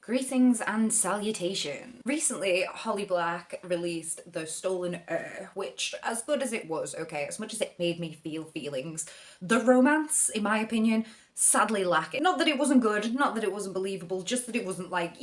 Greetings and salutation. Recently, Holly Black released The Stolen Heir, which, as good as it was, okay, as much as it made me feel feelings, the romance, in my opinion, sadly lacking. Not that it wasn't good, not that it wasn't believable, just that it wasn't like,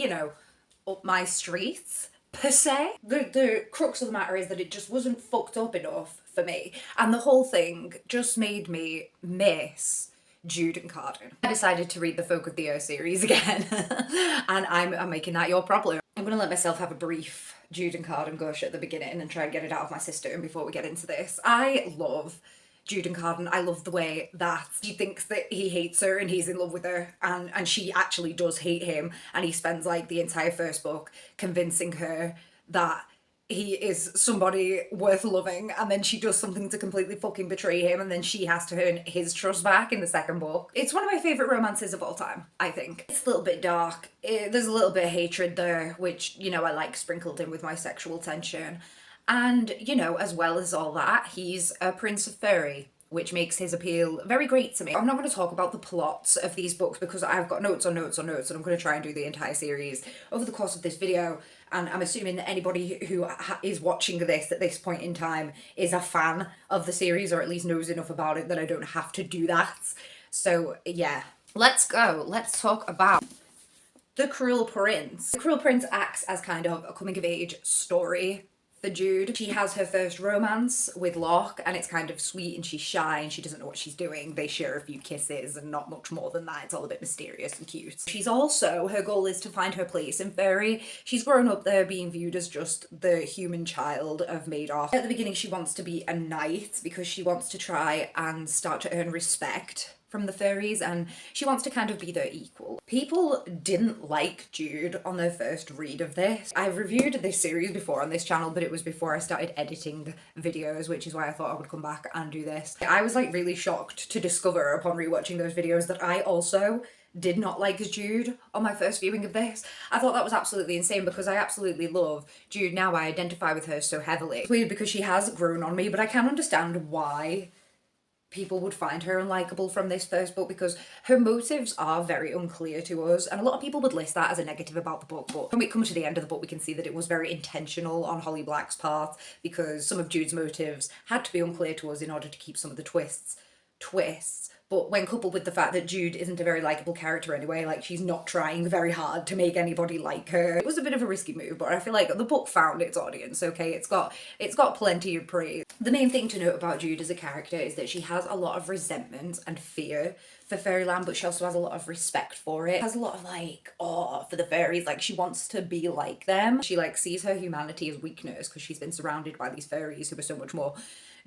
up my streets, per se. The crux of the matter is that it just wasn't fucked up enough for me, and the whole thing just made me miss Jude and Carden. I decided to read the Folk of the Earth series again, and I'm making that your problem. I'm gonna let myself have a brief Jude and Carden gush at the beginning and try and get it out of my system before we get into this. I love Jude and Carden. I love the way that she thinks that he hates her and he's in love with her, and she actually does hate him, and he spends like the entire first book convincing her that he is somebody worth loving, and then she does something to completely fucking betray him, and then she has to earn his trust back in the second book. It's one of my favourite romances of all time, I think. It's a little bit dark. There's a little bit of hatred there, which, I like sprinkled in with my sexual tension. And, as well as all that, he's a Prince of Faery, which makes his appeal very great to me. I'm not going to talk about the plots of these books because I've got notes on notes on notes, and I'm going to try and do the entire series over the course of this video. And I'm assuming that anybody who is watching this at this point in time is a fan of the series, or at least knows enough about it that I don't have to do that. So yeah, let's go. Let's talk about The Cruel Prince. The Cruel Prince acts as kind of a coming of age story for Jude. She has her first romance with Locke, and it's kind of sweet, and she's shy and she doesn't know what she's doing. They share a few kisses and not much more than that. It's all a bit mysterious and cute. She's also, her goal is to find her place in Faery. She's grown up there being viewed as just the human child of Madoff. At the beginning she wants to be a knight because she wants to try and start to earn respect from the fairies, and she wants to kind of be their equal. People didn't like Jude on their first read of this. I've reviewed this series before on this channel, but it was before I started editing videos, which is why I thought I would come back and do this. I was like really shocked to discover upon rewatching those videos that I also did not like Jude on my first viewing of this. I thought that was absolutely insane because I absolutely love Jude now. I identify with her so heavily. It's weird because she has grown on me, but I can understand why people would find her unlikable from this first book, because her motives are very unclear to us, and a lot of people would list that as a negative about the book, but when we come to the end of the book we can see that it was very intentional on Holly Black's part, because some of Jude's motives had to be unclear to us in order to keep some of the twists. But when coupled with the fact that Jude isn't a very likeable character anyway, like she's not trying very hard to make anybody like her, it was a bit of a risky move, but I feel like the book found its audience, okay? It's got plenty of praise. The main thing to note about Jude as a character is that she has a lot of resentment and fear for Fairyland, but she also has a lot of respect for it. Has a lot of like awe for the fairies, like she wants to be like them. She like sees her humanity as weakness because she's been surrounded by these fairies who are so much more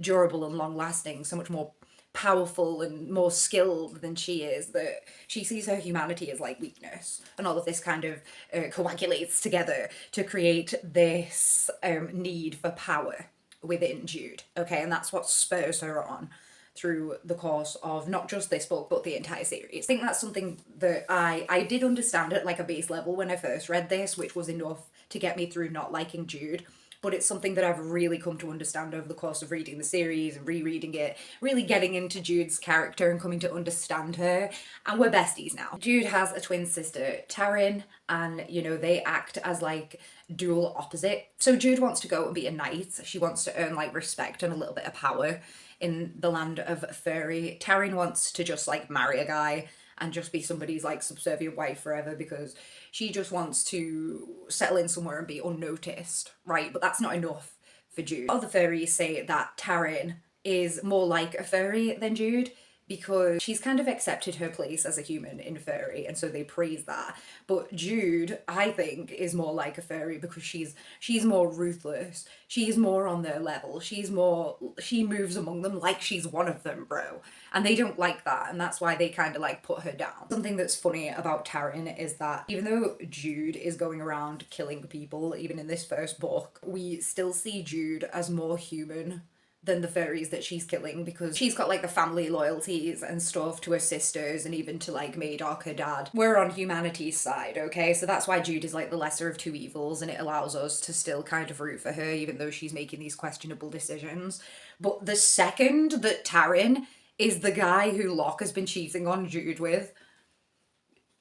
durable and long lasting, so much more powerful and more skilled than she is, that she sees her humanity as like weakness, and all of this kind of coagulates together to create this need for power within Jude, okay? And that's what spurs her on through the course of not just this book but the entire series. I think that's something that I did understand at like a base level when I first read this, which was enough to get me through not liking Jude. But it's something that I've really come to understand over the course of reading the series and rereading it, really getting into Jude's character and coming to understand her, and we're besties now. Jude has a twin sister, Taryn, and they act as like dual opposite. So Jude wants to go and be a knight. She wants to earn like respect and a little bit of power in the land of Faery. Taryn wants to just like marry a guy and just be somebody's like subservient wife forever, because she just wants to settle in somewhere and be unnoticed, right? But that's not enough for Jude. Other fairies say that Taryn is more like a fairy than Jude, because she's kind of accepted her place as a human in Faery, and so they praise that. But Jude, I think, is more like a fairy because she's more ruthless. She's more on their level. She moves among them like she's one of them, bro. And they don't like that, and that's why they kind of like put her down. Something that's funny about Taryn is that even though Jude is going around killing people, even in this first book, we still see Jude as more human than the fairies that she's killing, because she's got like the family loyalties and stuff to her sisters and even to like Madoff, her dad. We're on humanity's side, okay? So that's why Jude is like the lesser of two evils, and it allows us to still kind of root for her even though she's making these questionable decisions. But the second that Taryn is the guy who Locke has been cheating on Jude with,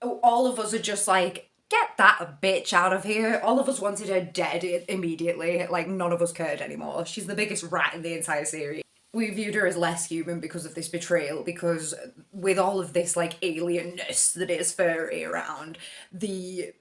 all of us are just like, Get that bitch out of here. All of us wanted her dead immediately. Like, none of us cared anymore. She's the biggest rat in the entire series. We viewed her as less human because of this betrayal, because with all of this like alienness that is furry around, the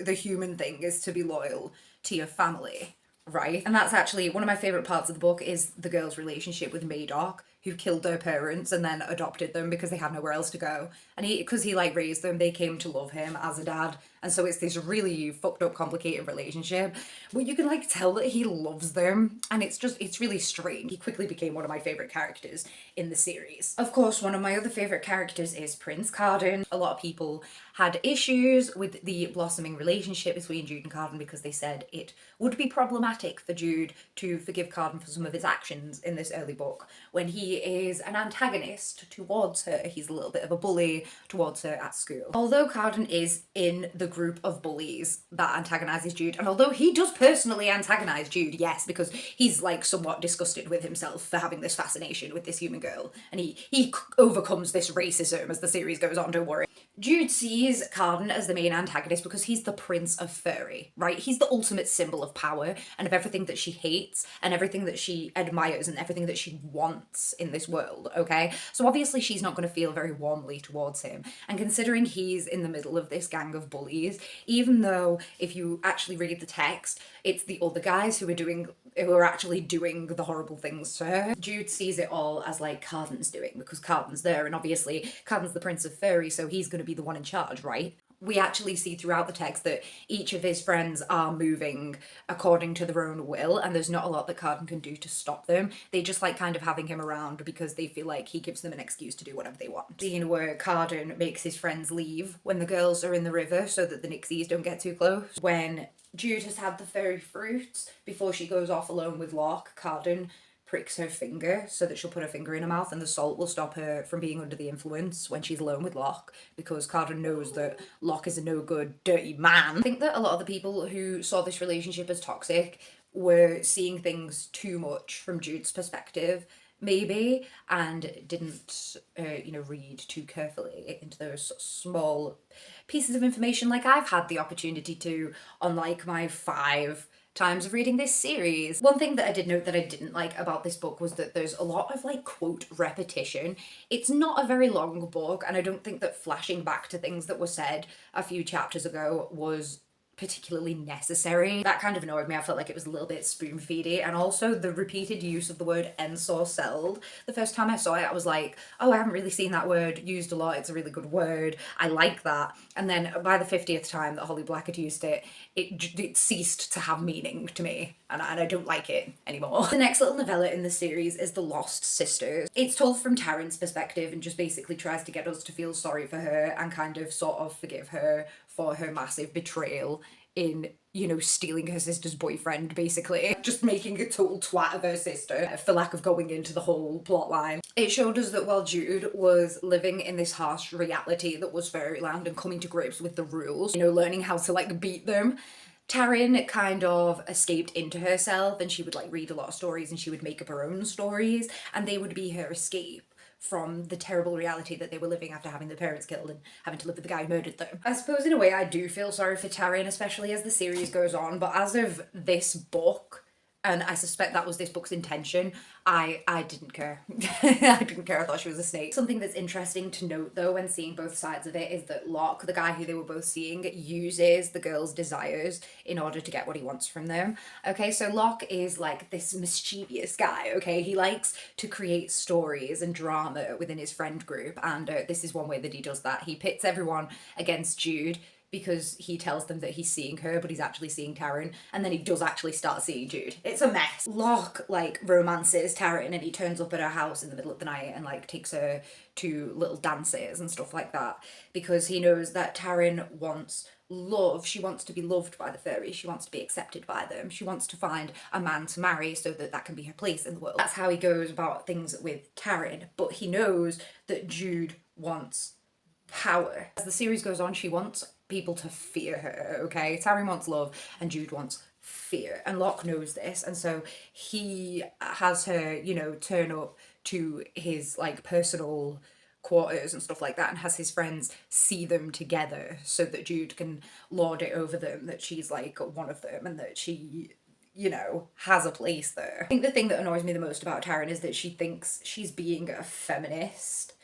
human thing is to be loyal to your family, right? And that's actually one of my favorite parts of the book, is the girl's relationship with Madoc, who killed their parents and then adopted them because they had nowhere else to go. And because he like raised them, they came to love him as a dad. And so it's this really fucked up, complicated relationship where you can like tell that he loves them. And it's really strange. He quickly became one of my favorite characters in the series. Of course, one of my other favorite characters is Prince Carden. A lot of people had issues with the blossoming relationship between Jude and Carden because they said it would be problematic for Jude to forgive Carden for some of his actions in this early book, when he is an antagonist towards her. He's a little bit of a bully towards her at school. Although Carden is in the group of bullies that antagonises Jude, and although he does personally antagonise Jude, yes, because he's like somewhat disgusted with himself for having this fascination with this human girl, and he overcomes this racism as the series goes on, don't worry. Jude sees Carden as the main antagonist because he's the Prince of Faery, right? He's the ultimate symbol of power and of everything that she hates and everything that she admires and everything that she wants in this world, okay? So obviously she's not going to feel very warmly towards him. And considering he's in the middle of this gang of bullies, even though if you actually read the text, it's the other guys who are actually doing the horrible things to her, Jude sees it all as like Carden's doing, because Carden's there, and obviously Carden's the Prince of Faery, so he's going to be the one in charge, right? We actually see throughout the text that each of his friends are moving according to their own will, and there's not a lot that Carden can do to stop them. They just like kind of having him around because they feel like he gives them an excuse to do whatever they want. Scene where Carden makes his friends leave when the girls are in the river so that the Nixies don't get too close. When Jude has had the fairy fruits, before she goes off alone with Locke, Carden pricks her finger so that she'll put her finger in her mouth and the salt will stop her from being under the influence when she's alone with Locke, because Carden knows that Locke is a no good, dirty man. I think that a lot of the people who saw this relationship as toxic were seeing things too much from Jude's perspective, maybe, and didn't, read too carefully into those small pieces of information like I've had the opportunity to on like my 5 times of reading this series. One thing that I did note that I didn't like about this book was that there's a lot of like quote repetition. It's not a very long book, and I don't think that flashing back to things that were said a few chapters ago was particularly necessary. That kind of annoyed me. I felt like it was a little bit spoon-feedy, and also the repeated use of the word ensorcelled. The first time I saw it, I was like, oh, I haven't really seen that word used a lot. It's a really good word. I like that. And then by the 50th time that Holly Black had used it, it ceased to have meaning to me, and I don't like it anymore. The next little novella in the series is The Lost Sisters. It's told from Taryn's perspective and just basically tries to get us to feel sorry for her and kind of sort of forgive her for her massive betrayal in, stealing her sister's boyfriend, basically. Just making a total twat of her sister, for lack of going into the whole plot line. It showed us that while Jude was living in this harsh reality that was Fairyland and coming to grips with the rules, learning how to like beat them, Taryn kind of escaped into herself, and she would like read a lot of stories and she would make up her own stories, and they would be her escape from the terrible reality that they were living after having their parents killed and having to live with the guy who murdered them. I suppose in a way I do feel sorry for Taryn, especially as the series goes on, but as of this book, and I suspect that was this book's intention, I didn't care. I didn't care. I thought she was a snake. Something that's interesting to note though when seeing both sides of it is that Locke, the guy who they were both seeing, uses the girls' desires in order to get what he wants from them. Okay, so Locke is like this mischievous guy, okay? He likes to create stories and drama within his friend group, and this is one way that he does that. He pits everyone against Jude because he tells them that he's seeing her, but he's actually seeing Taryn, and then he does actually start seeing Jude. It's a mess. Locke, like, romances Taryn, and he turns up at her house in the middle of the night and, like, takes her to little dances and stuff like that, because he knows that Taryn wants love. She wants to be loved by the fairies. She wants to be accepted by them. She wants to find a man to marry so that that can be her place in the world. That's how he goes about things with Taryn, but he knows that Jude wants power. As the series goes on, she wants people to fear her, okay? Taryn wants love and Jude wants fear, and Locke knows this, and so he has her, turn up to his like personal quarters and stuff like that, and has his friends see them together so that Jude can lord it over them, that she's like one of them and that she, you know, has a place there. I think the thing that annoys me the most about Taryn is that she thinks she's being a feminist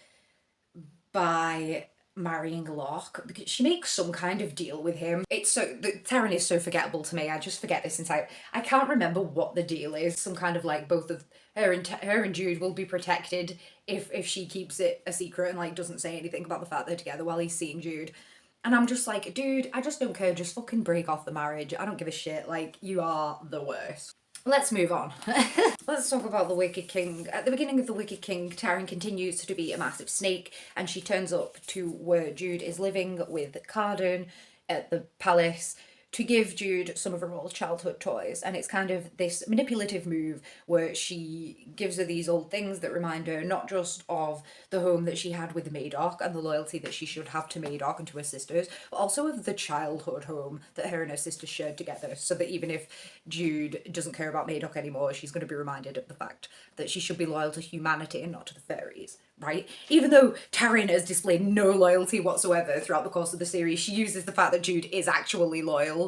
by marrying Locke, because she makes some kind of deal with him. It's so, the Taryn is so forgettable to me. I just forget this entire, I can't remember what the deal is. Some kind of like both of her and Jude will be protected if she keeps it a secret and like doesn't say anything about the fact they're together while he's seeing Jude. And I'm just like, dude, I just don't care. Just fucking break off the marriage. I don't give a shit. Like, you are the worst. Let's move on. Let's talk about the Wicked King. At the beginning of the Wicked King, Taryn continues to be a massive snake, and she turns up to where Jude is living with Cardan at the palace to give Jude some of her old childhood toys. And it's kind of this manipulative move where she gives her these old things that remind her not just of the home that she had with Madoc and the loyalty that she should have to Madoc and to her sisters, but also of the childhood home that her and her sisters shared together, so that even if Jude doesn't care about Madoc anymore, she's going to be reminded of the fact that she should be loyal to humanity and not to the fairies, right? Even though Taryn has displayed no loyalty whatsoever throughout the course of the series, she uses the fact that Jude is actually loyal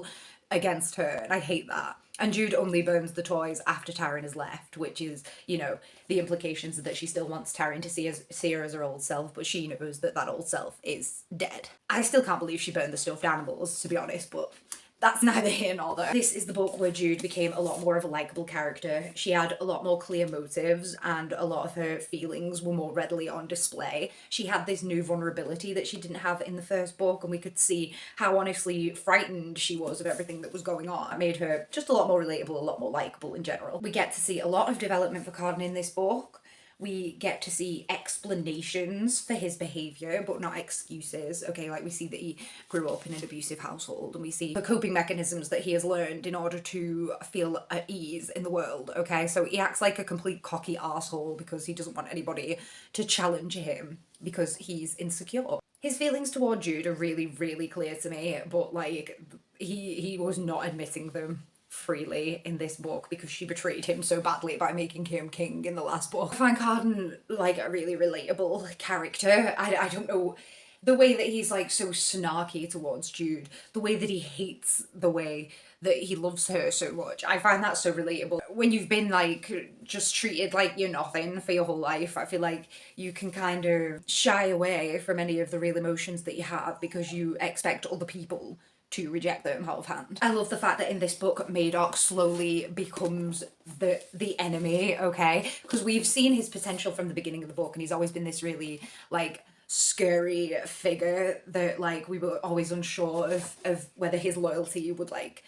against her, and I hate that. And Jude only burns the toys after Taryn has left, which is, you know, the implications that she still wants Taryn to see her as her old self, but she knows that that old self is dead. I still can't believe she burned the stuffed animals, to be honest, but that's neither here nor there. This is the book where Jude became a lot more of a likeable character. She had a lot more clear motives and a lot of her feelings were more readily on display. She had this new vulnerability that she didn't have in the first book, and we could see how honestly frightened she was of everything that was going on. It made her just a lot more relatable, a lot more likeable in general. We get to see a lot of development for Cardan in this book. We get to see explanations for his behaviour, but not excuses, okay? Like, we see that he grew up in an abusive household, and we see the coping mechanisms that he has learned in order to feel at ease in the world, okay? So he acts like a complete cocky arsehole because he doesn't want anybody to challenge him because he's insecure. His feelings toward Jude are really, really clear to me, but, like, he was not admitting them freely in this book because she betrayed him so badly by making him king in the last book. I find Cardan like a really relatable character. I don't know, the way that he's like so snarky towards Jude, the way that he hates the way that he loves her so much, I find that so relatable. When you've been like just treated like you're nothing for your whole life, I feel like you can kind of shy away from any of the real emotions that you have because you expect other people to reject them out of hand. I love the fact that in this book, Madoc slowly becomes the enemy, okay? Because we've seen his potential from the beginning of the book, and he's always been this really, like, scary figure that, like, we were always unsure of whether his loyalty would, like,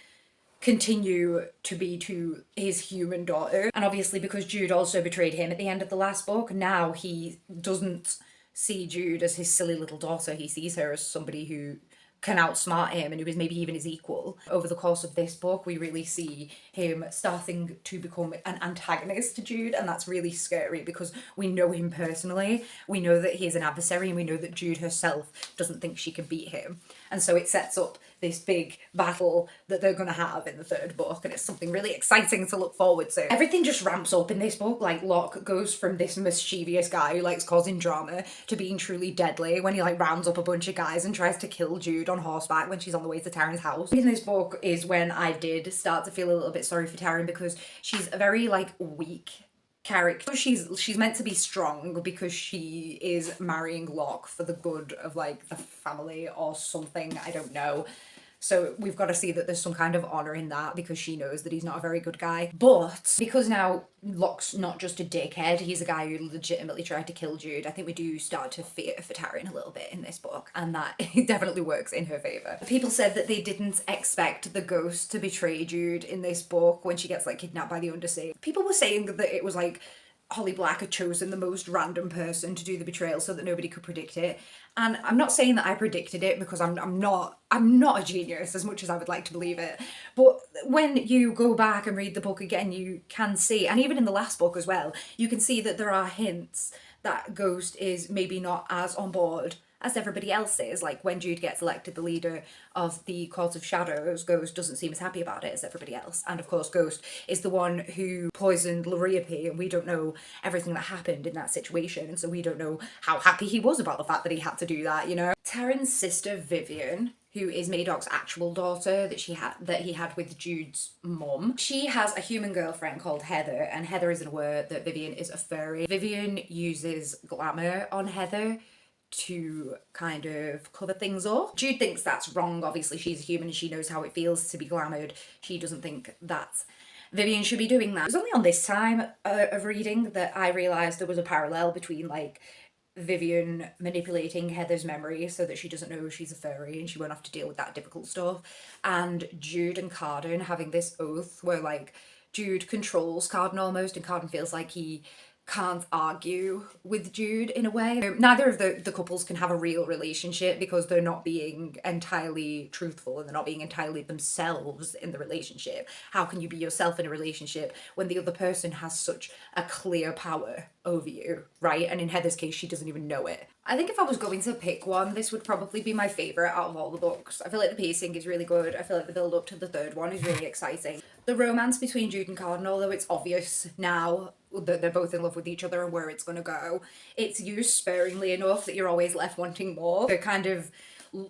continue to be to his human daughter. And obviously because Jude also betrayed him at the end of the last book, now he doesn't see Jude as his silly little daughter. He sees her as somebody who can outsmart him and who is maybe even his equal. Over the course of this book, we really see him starting to become an antagonist to Jude, and that's really scary because we know him personally, we know that he is an adversary, and we know that Jude herself doesn't think she can beat him. And so it sets up this big battle that they're gonna have in the third book, and it's something really exciting to look forward to. Everything just ramps up in this book. Like, Locke goes from this mischievous guy who likes causing drama to being truly deadly when he like rounds up a bunch of guys and tries to kill Jude on horseback when she's on the way to Taryn's house. In this book is when I did start to feel a little bit sorry for Taryn, because she's a very like weak character. She's meant to be strong because she is marrying Locke for the good of like the family or something, I don't know. So we've got to see that there's some kind of honour in that because she knows that he's not a very good guy. But because now Locke's not just a dickhead, he's a guy who legitimately tried to kill Jude, I think we do start to fear for Taryn a little bit in this book, and that definitely works in her favour. People said that they didn't expect the ghost to betray Jude in this book when she gets like kidnapped by the Undersea. People were saying that it was like Holly Black had chosen the most random person to do the betrayal so that nobody could predict it. And I'm not saying that I predicted it because I'm not a genius as much as I would like to believe it. But when you go back and read the book again, you can see, and even in the last book as well, you can see that there are hints that Ghost is maybe not as on board as everybody else is. Like when Jude gets elected the leader of the Court of Shadows, Ghost doesn't seem as happy about it as everybody else. And of course, Ghost is the one who poisoned Loriope, and we don't know everything that happened in that situation. And so we don't know how happy he was about the fact that he had to do that, you know? Taryn's sister, Vivian, who is Madoc's actual daughter that he had with Jude's mum. She has a human girlfriend called Heather, and Heather isn't aware that Vivian is a furry. Vivian uses glamour on Heather to kind of cover things up. Jude thinks that's wrong. Obviously, she's a human and she knows how it feels to be glamoured. She doesn't think that Vivian should be doing that. It was only on this time of reading that I realised there was a parallel between like Vivian manipulating Heather's memory so that she doesn't know she's a furry and she won't have to deal with that difficult stuff, and Jude and Carden having this oath where like Jude controls Carden almost, and Carden feels like he can't argue with Jude in a way. Neither of the couples can have a real relationship because they're not being entirely truthful and they're not being entirely themselves in the relationship. How can you be yourself in a relationship when the other person has such a clear power over you, right? And in Heather's case, she doesn't even know it. I think if I was going to pick one, this would probably be my favourite out of all the books. I feel like the pacing is really good. I feel like the build up to the third one is really exciting. The romance between Jude and Carden, although it's obvious now that they're both in love with each other and where it's going to go, it's used sparingly enough that you're always left wanting more. The kind of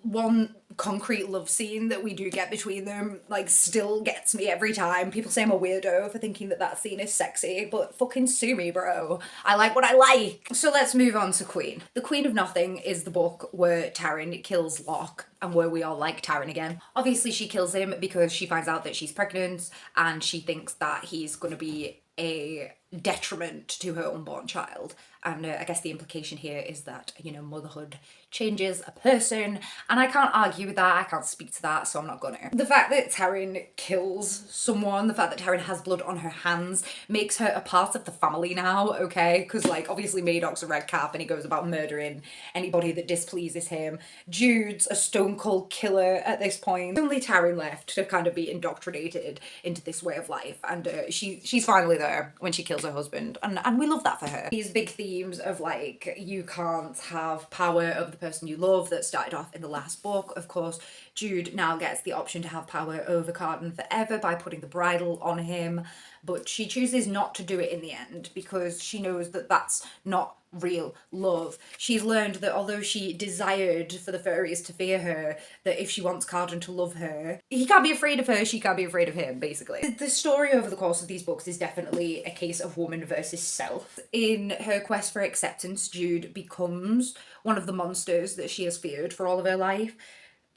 one concrete love scene that we do get between them like still gets me every time. People say I'm a weirdo for thinking that that scene is sexy, but fucking sue me, bro. I like what I like. So let's move on to Queen. The Queen of Nothing is the book where Taryn kills Locke and where we all like Taryn again. Obviously she kills him because she finds out that she's pregnant and she thinks that he's going to be a detriment to her unborn child. And I guess the implication here is that, you know, motherhood changes a person, and I can't argue with that, I can't speak to that, so I'm not gonna. The fact that Taryn kills someone, the fact that Taryn has blood on her hands, makes her a part of the family now, okay? Because, like, obviously Madoc's a red cap and he goes about murdering anybody that displeases him. Jude's a stone cold killer at this point. Only Taryn left to kind of be indoctrinated into this way of life, and she's finally there when she kills her husband, and we love that for her. These big themes of, like, you can't have power over the person you love that started off in the last book. Of course, Jude now gets the option to have power over Carden forever by putting the bridle on him, but she chooses not to do it in the end because she knows that that's not real love. She's learned that although she desired for the fairies to fear her, that if she wants Carden to love her, he can't be afraid of her, she can't be afraid of him, basically. The story over the course of these books is definitely a case of woman versus self. In her quest for acceptance, Jude becomes one of the monsters that she has feared for all of her life,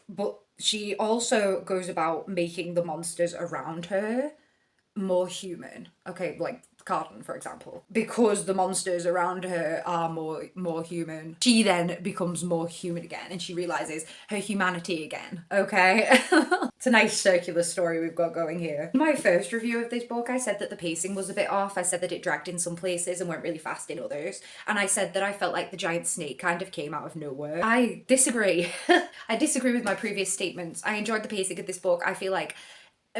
but she also goes about making the monsters around her more human. Okay, like Carden, for example. Because the monsters around her are more human, she then becomes more human again and she realizes her humanity again, okay? It's a nice circular story we've got going here. In my first review of this book, I said that the pacing was a bit off. I said that it dragged in some places and went really fast in others. And I said that I felt like the giant snake kind of came out of nowhere. I disagree. I disagree with my previous statements. I enjoyed the pacing of this book. I feel like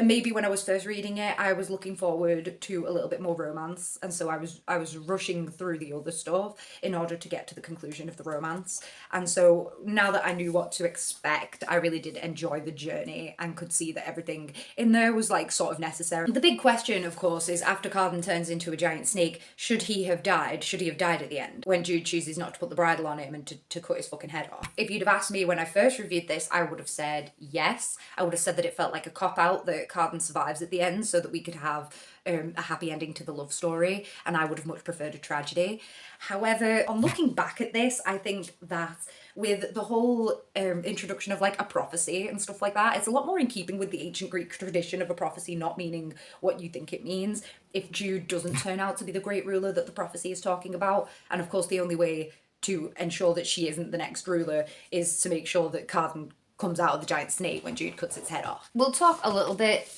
maybe when I was first reading it, I was looking forward to a little bit more romance, and so I was rushing through the other stuff in order to get to the conclusion of the romance. And so now that I knew what to expect, I really did enjoy the journey and could see that everything in there was like sort of necessary. The big question, of course, is after Carden turns into a giant snake, should he have died? Should he have died at the end when Jude chooses not to put the bridle on him and to cut his fucking head off? If you'd have asked me when I first reviewed this, I would have said yes. I would have said that it felt like a cop-out, that Carden survives at the end so that we could have a happy ending to the love story, and I would have much preferred a tragedy. However, on looking back at this, I think that with the whole introduction of like a prophecy and stuff like that, it's a lot more in keeping with the ancient Greek tradition of a prophecy not meaning what you think it means if Jude doesn't turn out to be the great ruler that the prophecy is talking about. And of course the only way to ensure that she isn't the next ruler is to make sure that Carden comes out of the giant snake when Jude cuts its head off. We'll talk a little bit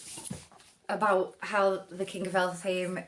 about how the King of Elfhame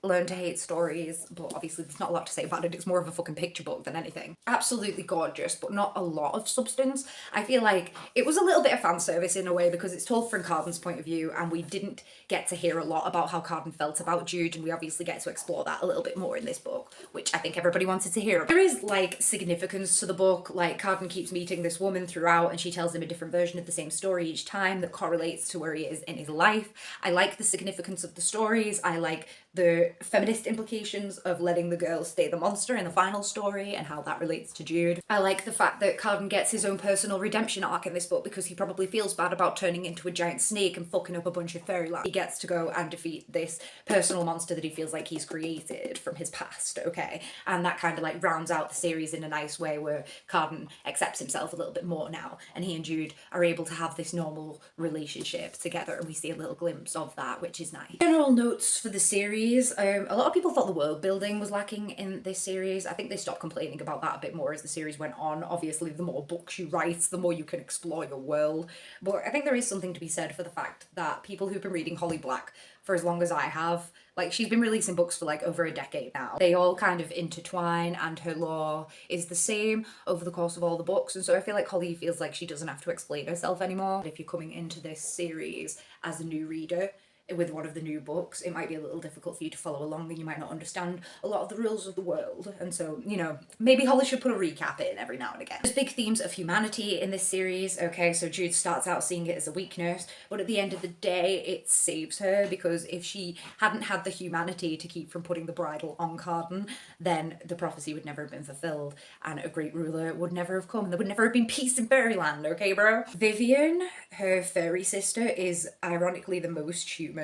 Learn to Hate stories, but obviously there's not a lot to say about it. It's more of a fucking picture book than anything. Absolutely gorgeous, but not a lot of substance. I feel like it was a little bit of fan service in a way because it's told from Carden's point of view, and we didn't get to hear a lot about how Carden felt about Jude, and we obviously get to explore that a little bit more in this book, which I think everybody wanted to hear about. There is like significance to the book. Like Carden keeps meeting this woman throughout, and she tells him a different version of the same story each time that correlates to where he is in his life. I like the significance of the stories. I like the feminist implications of letting the girl stay the monster in the final story and how that relates to Jude. I like the fact that Carden gets his own personal redemption arc in this book because he probably feels bad about turning into a giant snake and fucking up a bunch of fairyland. He gets to go and defeat this personal monster that he feels like he's created from his past, okay? And that kind of like rounds out the series in a nice way where Carden accepts himself a little bit more now, and he and Jude are able to have this normal relationship together, and we see a little glimpse of that, which is nice. General notes for the series. A lot of people thought the world building was lacking in this series. I think they stopped complaining about that a bit more as the series went on. Obviously, the more books you write, the more you can explore your world. But I think there is something to be said for the fact that people who've been reading Holly Black for as long as I have, like she's been releasing books for like over a decade now. They all kind of intertwine, and her lore is the same over the course of all the books. And so I feel like Holly feels like she doesn't have to explain herself anymore. If you're coming into this series as a new reader, with one of the new books, it might be a little difficult for you to follow along, and you might not understand a lot of the rules of the world. And so, you know, maybe Holly should put a recap in every now and again. There's big themes of humanity in this series. Okay, so Jude starts out seeing it as a weakness, but at the end of the day, it saves her, because if she hadn't had the humanity to keep from putting the bridle on Carden, then the prophecy would never have been fulfilled, and a great ruler would never have come, and there would never have been peace in Fairyland, okay, bro? Vivian, her fairy sister, is ironically the most human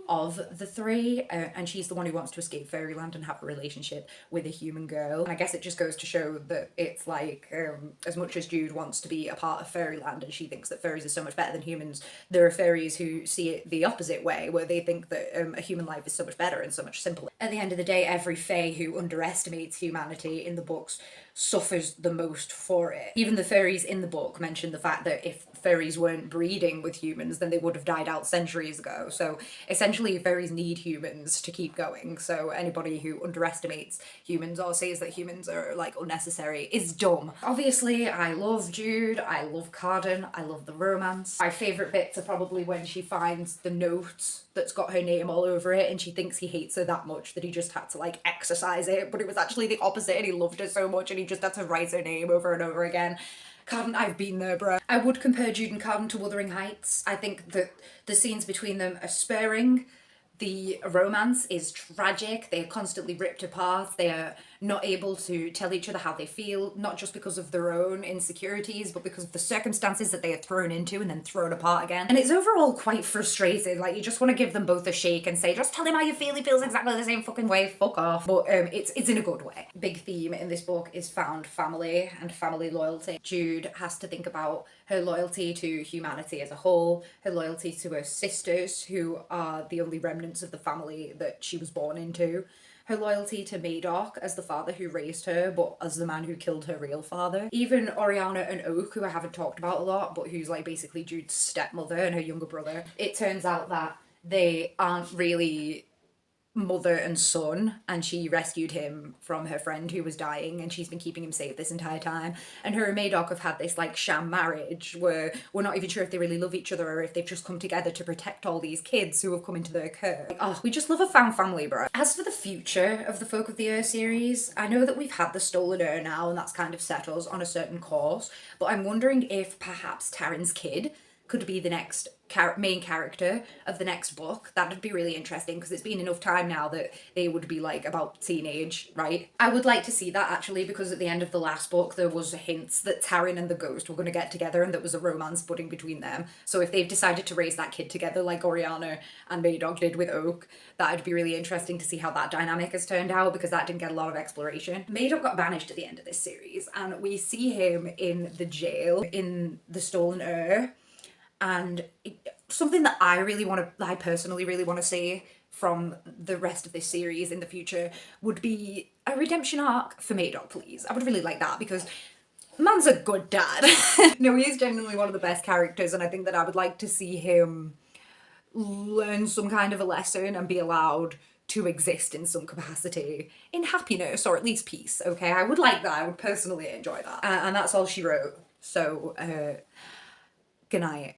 of the three, and she's the one who wants to escape Fairyland and have a relationship with a human girl. And I guess it just goes to show that it's like, as much as Jude wants to be a part of Fairyland and she thinks that fairies are so much better than humans, there are fairies who see it the opposite way, where they think that a human life is so much better and so much simpler. At the end of the day, every fae who underestimates humanity in the books suffers the most for it. Even the fairies in the book mention the fact that if fairies weren't breeding with humans, then they would have died out centuries ago. So essentially fairies need humans to keep going. So anybody who underestimates humans or says that humans are like unnecessary is dumb. Obviously, I love Jude, I love Carden, I love the romance. My favourite bits are probably when she finds the note that's got her name all over it, and she thinks he hates her that much that he just had to like exercise it, but it was actually the opposite, and he loved her so much and he just had to write her name over and over again. Carden, I've been there, bro. I would compare Jude and Carden to Wuthering Heights. I think that the scenes between them are spurring. The romance is tragic. They are constantly ripped apart. They are not able to tell each other how they feel, not just because of their own insecurities, but because of the circumstances that they are thrown into and then thrown apart again. And it's overall quite frustrating. Like, you just want to give them both a shake and say, just tell him how you feel. He feels exactly the same fucking way. Fuck off. But it's in a good way. Big theme in this book is found family and family loyalty. Jude has to think about her loyalty to humanity as a whole, her loyalty to her sisters, who are the only remnants of the family that she was born into, her loyalty to Madoc as the father who raised her, but as the man who killed her real father. Even Oriana and Oak, who I haven't talked about a lot, but who's like basically Jude's stepmother and her younger brother. It turns out that they aren't really mother and son, and she rescued him from her friend who was dying, and she's been keeping him safe this entire time. And her and Madoc have had this like sham marriage where we're not even sure if they really love each other or if they've just come together to protect all these kids who have come into their care. Like, oh, we just love a found family, bro. As for the future of the Folk of the Earth series, I know that we've had the Stolen Heir now, and that's kind of set us on a certain course, but I'm wondering if perhaps Taryn's kid could be the next main character of the next book. That would be really interesting, because it's been enough time now that they would be like about teenage, right? I would like to see that actually, because at the end of the last book there was hints that Taryn and the ghost were going to get together and there was a romance budding between them. So if they've decided to raise that kid together like Oriana and Madoc did with Oak, that would be really interesting to see how that dynamic has turned out, because that didn't get a lot of exploration. Madoc got banished at the end of this series, and we see him in the jail in The Stolen Heir. And something that I personally really want to see from the rest of this series in the future would be a redemption arc for Madoc, please. I would really like that, because man's a good dad. No, he is genuinely one of the best characters, and I think that I would like to see him learn some kind of a lesson and be allowed to exist in some capacity in happiness or at least peace, okay? I would like that. I would personally enjoy that. And that's all she wrote. So, good night.